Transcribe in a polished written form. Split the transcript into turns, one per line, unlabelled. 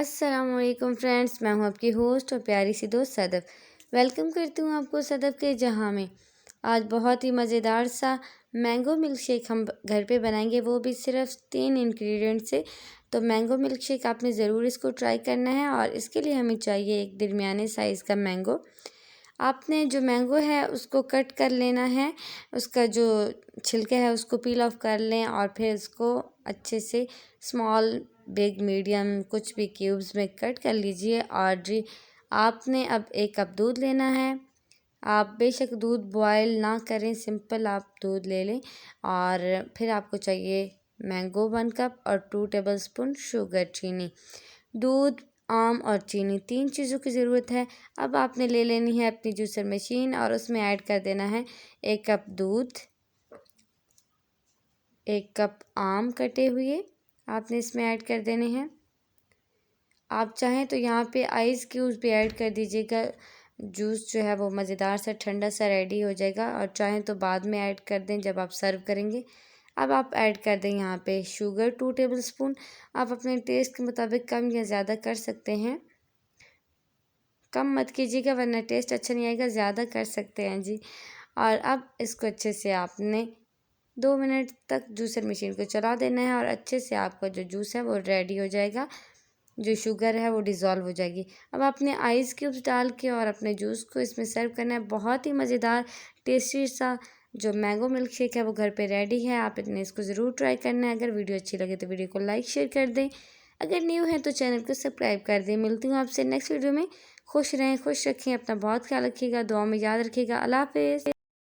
अस्सलाम वालेकुम फ्रेंड्स, मैं हूं आपकी होस्ट और प्यारी सी दोस्त सदफ। वेलकम करती हूं आपको सदफ के जहां में। आज बहुत ही मज़ेदार सा मैंगो मिल्क शेक हम घर पे बनाएंगे, वो भी सिर्फ 3 इंग्रेडिएंट से। तो मैंगो मिल्क शेक आपने ज़रूर इसको ट्राई करना है और इसके लिए हमें चाहिए एक दरमियाने साइज़ का मैंगो। आपने जो मैंगो है उसको कट कर लेना है, उसका जो छिलके है उसको पील ऑफ कर लें और फिर उसको अच्छे से स्मॉल बिग मीडियम कुछ भी क्यूब्स में कट कर लीजिए। और जी आपने अब 1 कप दूध लेना है। आप बेशक दूध बॉयल ना करें, सिंपल आप दूध ले लें। और फिर आपको चाहिए मैंगो 1 कप और 2 टेबलस्पून शुगर चीनी। दूध, आम और चीनी 3 चीज़ों की ज़रूरत है। अब आपने ले लेनी है अपनी जूसर मशीन और उसमें ऐड कर देना है 1 कप दूध, 1 कप आम कटे हुए आपने इसमें ऐड कर देने हैं। आप चाहें तो यहाँ पे आइस क्यूब्स भी ऐड कर दीजिएगा। जूस जो है वो मज़ेदार सा ठंडा सा रेडी हो जाएगा, और चाहें तो बाद में ऐड कर दें जब आप सर्व करेंगे। अब आप ऐड कर दें यहाँ पे शुगर 2 टेबलस्पून। आप अपने टेस्ट के मुताबिक कम या ज़्यादा कर सकते हैं। कम मत कीजिएगा वरना टेस्ट अच्छा नहीं आएगा, ज़्यादा कर सकते हैं जी। और अब इसको अच्छे से आपने 2 मिनट तक जूसर मशीन को चला देना है और अच्छे से आपका जो जूस है वो रेडी हो जाएगा। जो शुगर है वो डिज़ोल्व हो जाएगी। अब आपने आइस क्यूब्स डाल के और अपने जूस को इसमें सर्व करना है। बहुत ही मज़ेदार टेस्टी सा जो मैंगो मिल्क शेक है वो घर पे रेडी है। आप इतने इसको ज़रूर ट्राई करना है। अगर वीडियो अच्छी लगे तो वीडियो को लाइक शेयर कर दें। अगर न्यू है तो चैनल को सब्सक्राइब कर दें। मिलती हूँ आपसे नेक्स्ट वीडियो में। खुश रहें, खुश रखें, अपना बहुत ख्याल रखिएगा, दुआ में याद रखिएगा। अल्लाह हाफ़िज़।